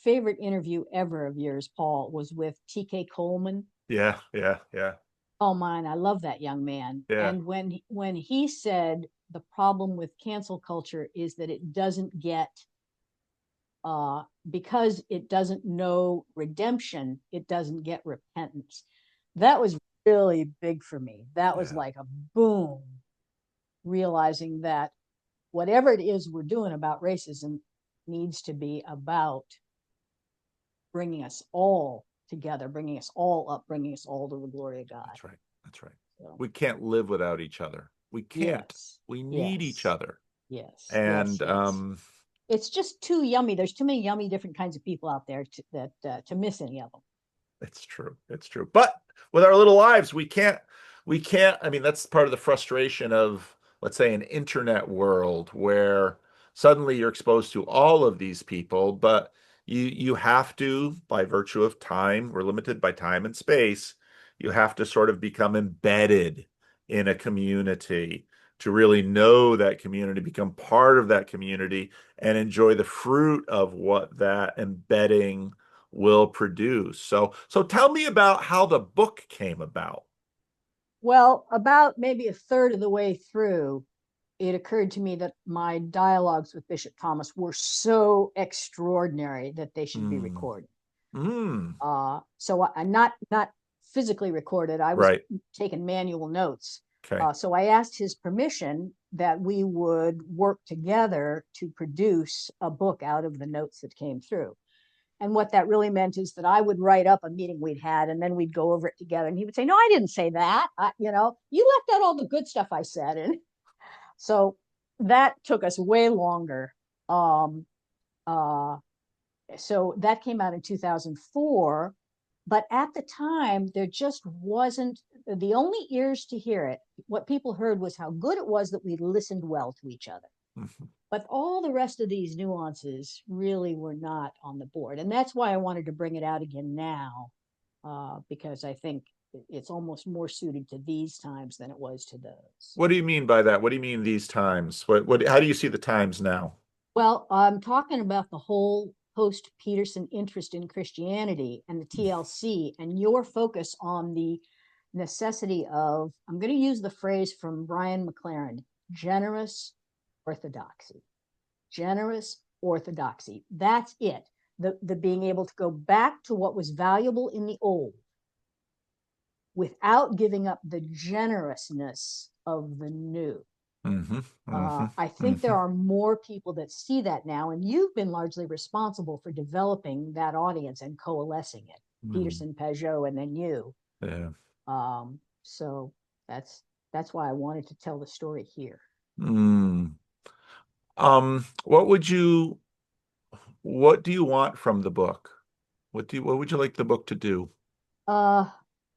Speaker 1: favorite interview ever of yours, Paul, was with T.K. Coleman.
Speaker 2: Yeah, yeah, yeah.
Speaker 1: Oh, mine, I love that young man.
Speaker 2: Yeah.
Speaker 1: And when he said the problem with cancel culture is that it doesn't get because it doesn't know redemption, it doesn't get repentance. That was really big for me. That was
Speaker 2: Yeah.
Speaker 1: like a boom, realizing that whatever it is we're doing about racism needs to be about bringing us all together, bringing us all up, bringing us all to the glory of God.
Speaker 2: That's right. That's right.
Speaker 1: So,
Speaker 2: We can't live without each other. We can't.
Speaker 1: yes,
Speaker 2: We need each
Speaker 1: yes,
Speaker 2: other.
Speaker 1: yes, yes,
Speaker 2: And
Speaker 1: yes. It's just too yummy. There's too many yummy different kinds of people out there to miss any of them.
Speaker 2: it's true. It's true. But with our little lives, we can't, I mean, that's part of the frustration of, let's say, an internet world where suddenly you're exposed to all of these people, but you have to, by virtue of time, we're limited by time and space, you have to sort of become embedded in a community to really know that community, become part of that community, and enjoy the fruit of what that embedding will produce. So tell me about how the book came about.
Speaker 1: Well, about maybe a third of the way through, it occurred to me that my dialogues with Bishop Thomas were so extraordinary that they should be
Speaker 2: Mm.
Speaker 1: recorded.
Speaker 2: Mm.
Speaker 1: So I not physically recorded. I was
Speaker 2: Right.
Speaker 1: taking manual notes.
Speaker 2: Okay.
Speaker 1: So I asked his permission that we would work together to produce a book out of the notes that came through. And what that really meant is that I would write up a meeting we'd had, and then we'd go over it together. And he would say, "No, I didn't say that. You left out all the good stuff I said." And so that took us way longer. Um, uh, so that came out in 2004. But at the time, there just wasn't the only ears to hear it. What people heard was how good it was that we listened well to each other.
Speaker 2: Mhm.
Speaker 1: But all the rest of these nuances really were not on the board. And that's why I wanted to bring it out again now, because I think it's almost more suited to these times than it was to those.
Speaker 2: What do you mean by that? What do you mean these times? How do you see the times now?
Speaker 1: Well, I'm talking about the whole post Peterson interest in Christianity and the TLC, and your focus on the necessity of, I'm going to use the phrase from Brian McLaren, generous orthodoxy. Generous orthodoxy. That's it. The being able to go back to what was valuable in the old without giving up the generousness of the new.
Speaker 2: Hmm. Hmm.
Speaker 1: I think there
Speaker 2: Hmm.
Speaker 1: are more people that see that now, and you've been largely responsible for developing that audience and coalescing it.
Speaker 2: Hmm.
Speaker 1: Peterson, Peugeot, and then you.
Speaker 2: Yeah.
Speaker 1: So that's why I wanted to tell the story here.
Speaker 2: Mm. What do you want from the book? What would you like the book to do?
Speaker 1: Uh,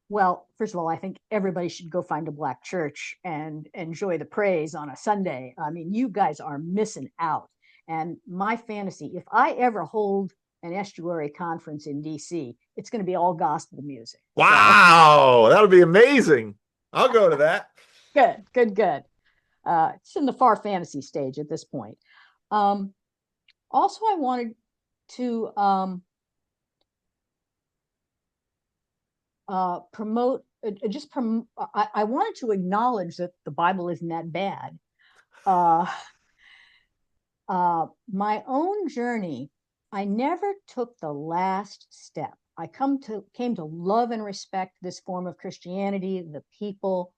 Speaker 1: well, first of all, I think everybody should go find a black church and enjoy the praise on a Sunday. I mean, you guys are missing out. And my fantasy, if I ever hold an estuary conference in DC, it's going to be all gospel music. So
Speaker 2: Wow, that would be amazing. I'll go to that.
Speaker 1: good, good, good. It's in the far fantasy stage at this point. Um, Also, I wanted to promote, I wanted to acknowledge that the Bible isn't that bad. Uh, my own journey, I never took the last step. I came to love and respect this form of Christianity, the people.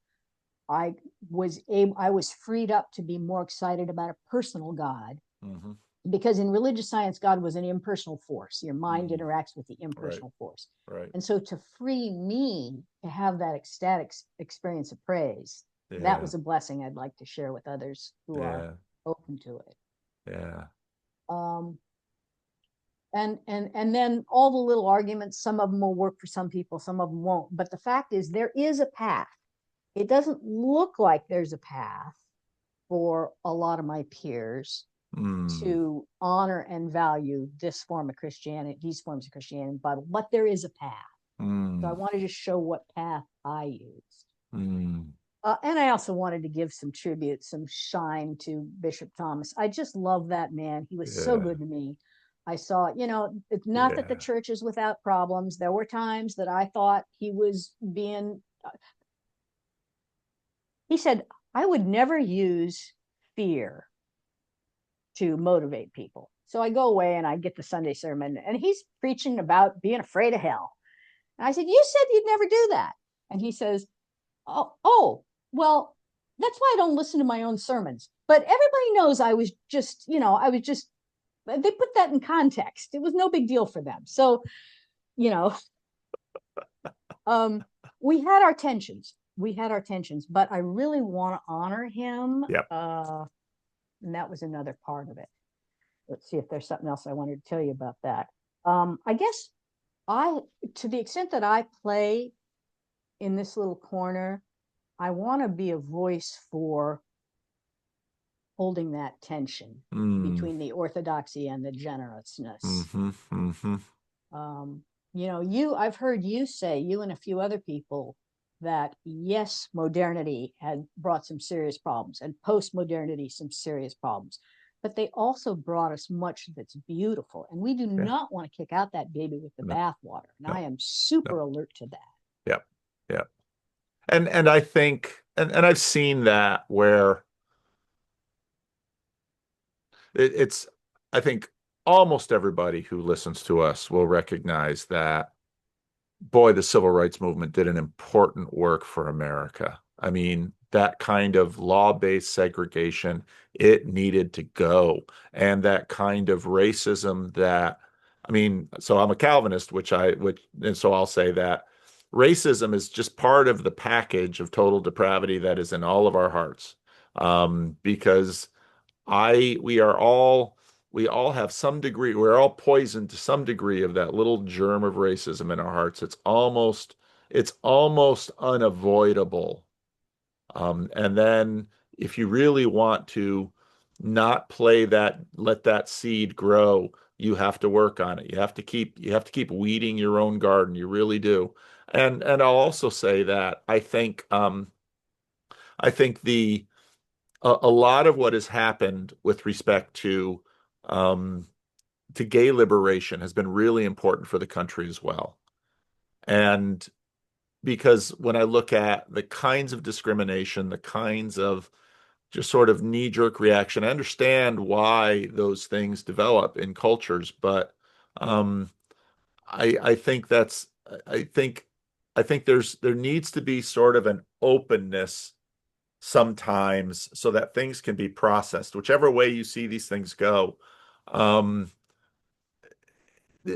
Speaker 1: I was freed up to be more excited about a personal God,
Speaker 2: Hmm.
Speaker 1: because in religious science, God was an impersonal force. Your mind
Speaker 2: Mm.
Speaker 1: interacts with the
Speaker 2: Right,
Speaker 1: impersonal force.
Speaker 2: right.
Speaker 1: And so to free me to have that ecstatic experience of praise, that
Speaker 2: Yeah,
Speaker 1: was a blessing I'd like to share with others who are
Speaker 2: yeah,
Speaker 1: open to it.
Speaker 2: yeah,
Speaker 1: Um, and then all the little arguments, some of them will work for some people, some of them won't. But the fact is, there is a path. It doesn't look like there's a path for a lot of my peers
Speaker 2: mm,
Speaker 1: to honor and value this form of Christianity, these forms of Christianity in the Bible, but there is a path. So I
Speaker 2: mm,
Speaker 1: wanted to show what path I used.
Speaker 2: mm.
Speaker 1: And I also wanted to give some tribute, some shine to Bishop Thomas. I just love that man. He was so
Speaker 2: Yeah,
Speaker 1: good to me. I saw, it's not that the
Speaker 2: yeah.
Speaker 1: church is without problems. There were times that I thought he was being, he said, I would never use fear to motivate people. So I go away and I get the Sunday sermon, and he's preaching about being afraid of hell. And I said, "You said you'd never do that." And he says, "Oh, well, that's why I don't listen to my own sermons. But everybody knows I was just, they put that in context. It was no big deal for them. So, you know, um, we had our tensions. We had our tensions, but I really want to honor him.
Speaker 2: Yep.
Speaker 1: And that was another part of it. Let's see if there's something else I wanted to tell you about that. I guess I, to the extent that I play in this little corner, I want to be a voice for holding that tension
Speaker 2: Mm,
Speaker 1: between the orthodoxy and the generousness.
Speaker 2: mm-hmm, mm-hmm.
Speaker 1: Um, I've heard you say, you and a few other people, that yes, modernity had brought some serious problems, and post modernity, some serious problems. But they also brought us much that's beautiful. And we do
Speaker 2: Yeah.
Speaker 1: not want to kick out that baby with the
Speaker 2: No,
Speaker 1: bathwater. And
Speaker 2: no,
Speaker 1: I am
Speaker 2: no.
Speaker 1: super alert to that.
Speaker 2: Yep. Yep. And I think and I've seen that where it's I think almost everybody who listens to us will recognize that boy, the civil rights movement did an important work for America. I mean, that kind of law-based segregation, it needed to go. And that kind of racism that, I mean, so I'm a Calvinist, and so I'll say that racism is just part of the package of total depravity that is in all of our hearts. Because I we all have some degree, we're all poisoned to some degree of that little germ of racism in our hearts. It's almost unavoidable. And then if you really want to not let that seed grow, you have to work on it. You have to keep weeding your own garden. You really do. And I'll also say that I think a lot of what has happened with respect um, to gay liberation has been really important for the country as well. And because when I look at the kinds of discrimination, the kinds of just sort of knee-jerk reaction, I understand why those things develop in cultures, but um, I think I think I think there needs to be sort of an openness sometimes so that things can be processed, whichever way you see these things go. Um,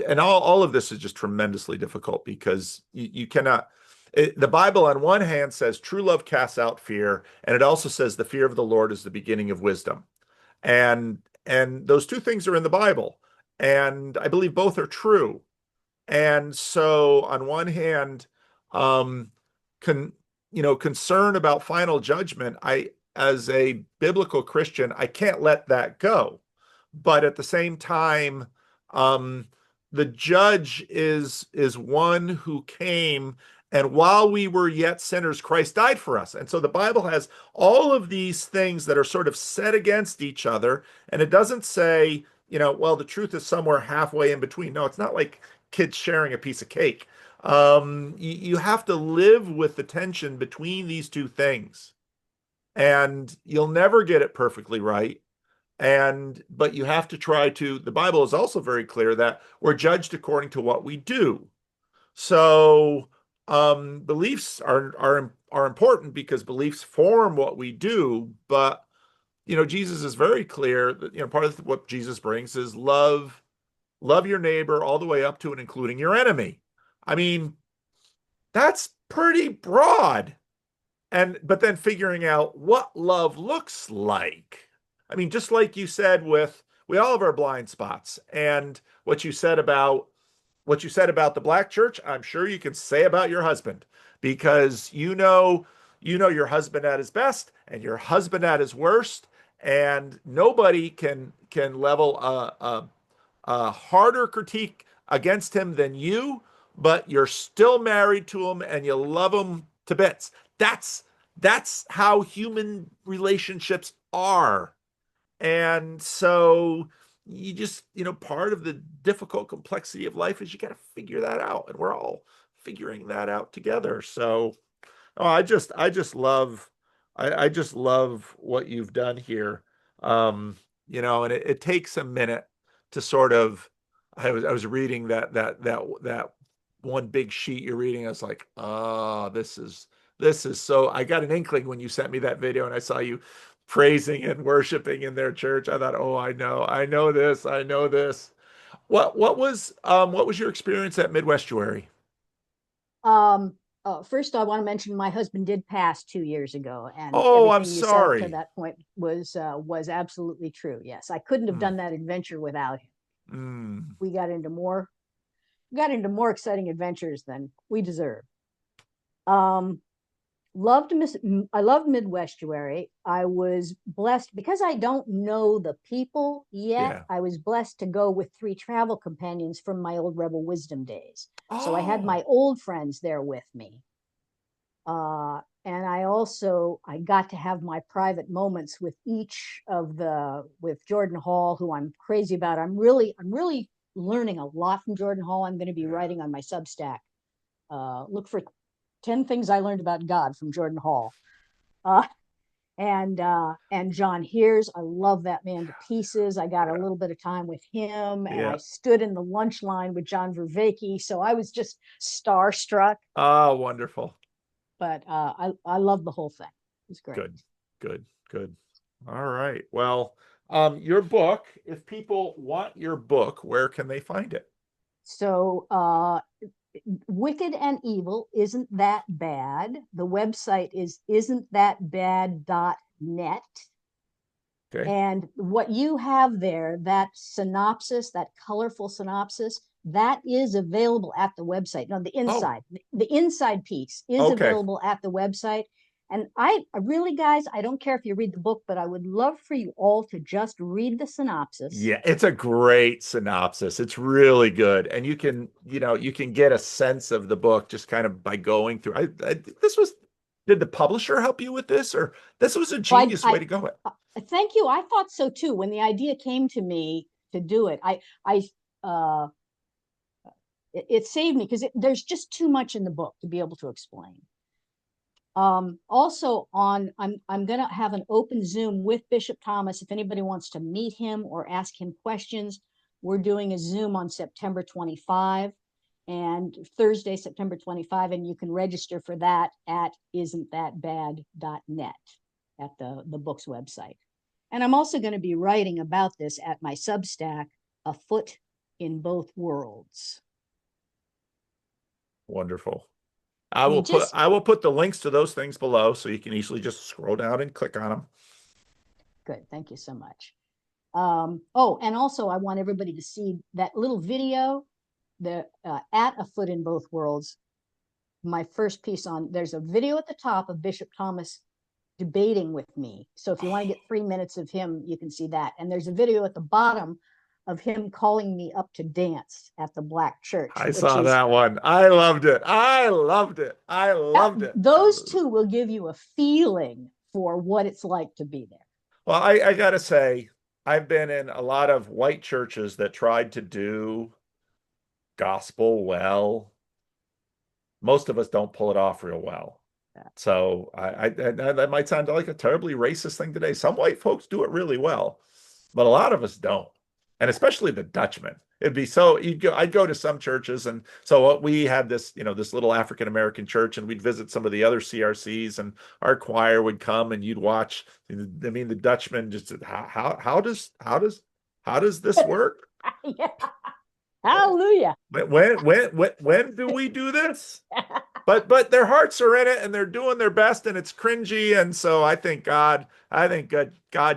Speaker 2: and all of this is just tremendously difficult because you cannot. The Bible, on one hand, says true love casts out fear, and it also says the fear of the Lord is the beginning of wisdom. And those two things are in the Bible, and I believe both are true. And so, on one hand, um, con, concern about final judgment, as a biblical Christian, I can't let that go. But at the same time, um, the judge is one who came And while we were yet sinners, Christ died for us. And so the Bible has all of these things that are sort of set against each other. And it doesn't say, well, the truth is somewhere halfway in between. No, it's not like kids sharing a piece of cake. You have to live with the tension between these two things. And you'll never get it perfectly right. But you have to try to, the Bible is also very clear that we're judged according to what we do. So beliefs are important because beliefs form what we do. But Jesus is very clear that part of what Jesus brings is love your neighbor all the way up to and including your enemy. I mean, that's pretty broad. But then figuring out what love looks like. I mean, just like you said, we all have our blind spots, and what you said about the black church, I'm sure you can say about your husband, because you know your husband at his best and your husband at his worst, and nobody can level a harder critique against him than you, but you're still married to him and you love him to bits. That's how human relationships are. And so part of the difficult complexity of life is you got to figure that out. And we're all figuring that out together. So, oh, I just love what you've done here. And it takes a minute to sort of, I was reading that one big sheet you're reading. I was like, oh, this is so, I got an inkling when you sent me that video and I saw you praising and worshiping in their church. I thought, oh, I know this, I know this. What was your experience at Midwestuary?
Speaker 1: Um, First, I want to mention my husband did pass 2 years ago, and
Speaker 2: Oh, I'm
Speaker 1: everything you said up to
Speaker 2: sorry.
Speaker 1: that point was absolutely true. Yes, I couldn't have
Speaker 2: Hmm.
Speaker 1: done that adventure without him.
Speaker 2: Mm.
Speaker 1: We got into more exciting adventures than we deserve. Um, I loved Midwestuary. I was blessed because I don't know the people yet.
Speaker 2: Yeah.
Speaker 1: I was blessed to go with 3 travel companions from my old Rebel Wisdom days. So I had my
Speaker 2: Oh,
Speaker 1: old friends there with me. And I got to have my private moments with with Jordan Hall, who I'm crazy about. I'm really learning a lot from Jordan Hall. I'm going to be
Speaker 2: yeah.
Speaker 1: writing on my Substack. Look for 10 things I learned about God from Jordan Hall. Uh, and John Hears, I love that man to pieces. I got a
Speaker 2: Yeah.
Speaker 1: little bit of time with him, and I
Speaker 2: Yeah.
Speaker 1: stood in the lunch line with John Vervaeke, so I was just starstruck.
Speaker 2: Oh, wonderful.
Speaker 1: But I love the whole thing. It was great.
Speaker 2: Good. Good. Good. All right. Well, your book, if people want your book, where can they find it?
Speaker 1: So Wicked and Evil Isn't That Bad. The website is isn'tthatbad.net.
Speaker 2: Okay.
Speaker 1: And what you have there, that synopsis, that colorful synopsis, that is available at the website. No,
Speaker 2: Oh,
Speaker 1: the inside piece is
Speaker 2: okay.
Speaker 1: available at the website. And I really, guys, I don't care if you read the book, but I would love for you all to just read the synopsis.
Speaker 2: Yeah, it's a great synopsis. It's really good. And you can get a sense of the book just kind of by going through. Did the publisher help you with this, or this was a
Speaker 1: So
Speaker 2: genius way to go?
Speaker 1: thank you. I thought so too. When the idea came to me to do it, uh, it saved me because there's just too much in the book to be able to explain. Also I'm going to have an open Zoom with Bishop Thomas. If anybody wants to meet him or ask him questions, we're doing a Zoom on September 25 and Thursday, September 25, and you can register for that at isn'tthatbad.net at the book's website. And I'm also going to be writing about this at my Substack, A Foot in Both Worlds.
Speaker 2: Wonderful. I will
Speaker 1: You
Speaker 2: put
Speaker 1: just
Speaker 2: I will put the links to those things below so you can easily just scroll down and click on them.
Speaker 1: Good. Thank you so much. Oh, and also I want everybody to see that little video, the at A Foot in Both Worlds. My first piece on there's a video at the top of Bishop Thomas debating with me. So if you want to get 3 minutes of him, you can see that. And there's a video at the bottom of him calling me up to dance at the black church,
Speaker 2: I
Speaker 1: which
Speaker 2: saw
Speaker 1: is
Speaker 2: that one. I loved it. I loved it. I
Speaker 1: that,
Speaker 2: loved it.
Speaker 1: those two will give you a feeling for what it's like to be there.
Speaker 2: Well, I gotta say, I've been in a lot of white churches that tried to do gospel well. Most of us don't pull it off real well. So that might sound like a terribly racist thing today. Some white folks do it really well, but a lot of us don't, and especially the Dutchmen. It'd be so I'd go to some churches, and so we had this, this little African American church, and we'd visit some of the other CRCs, and our choir would come, and you'd watch. I mean, the Dutchmen just how does this work?
Speaker 1: Yeah. Hallelujah.
Speaker 2: When do we do this? But their hearts are in it and they're doing their best and it's cringy. And so I think God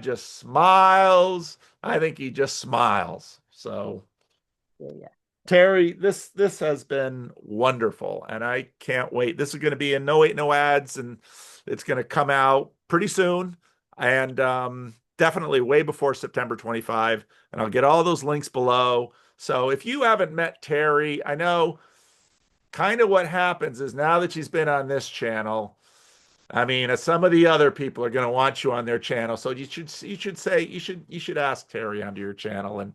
Speaker 2: just smiles. I think he just smiles. So
Speaker 1: Yeah.
Speaker 2: Teri, this has been wonderful and I can't wait. This is going to be in No Wait No Ads and it's going to come out pretty soon and definitely way before September 25. And I'll get all those links below. So if you haven't met Teri, I know kind of what happens is now that she's been on this channel, I mean, some of the other people are going to want you on their channel. So you should ask Teri onto your channel and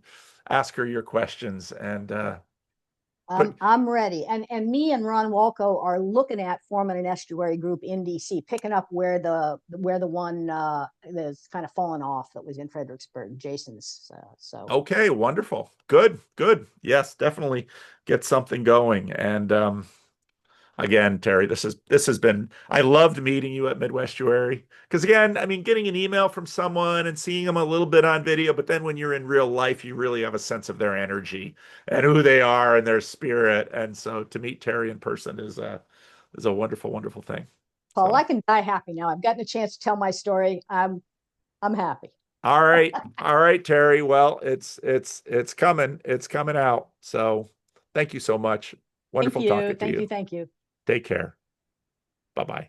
Speaker 2: ask her your questions and put
Speaker 1: I'm ready. And me and Ron Walco are looking at forming an estuary group in DC, picking up where the one that's kind of fallen off that was in Fredericksburg, Jason's. So
Speaker 2: okay, wonderful. Good. Yes, definitely get something going. And again, Teri, this has been I loved meeting you at Midwestuary because again, I mean, getting an email from someone and seeing them a little bit on video, but then when you're in real life, you really have a sense of their energy and who they are and their spirit. And so to meet Teri in person is a wonderful, wonderful thing.
Speaker 1: Paul,
Speaker 2: So
Speaker 1: I can die happy now. I've gotten a chance to tell my story. I'm happy.
Speaker 2: all right, Teri. Well, it's coming. It's coming out. So thank you so much.
Speaker 1: Thank
Speaker 2: Wonderful
Speaker 1: you.
Speaker 2: talking to
Speaker 1: Thank you.
Speaker 2: you.
Speaker 1: Thank you.
Speaker 2: Take care. Bye-bye.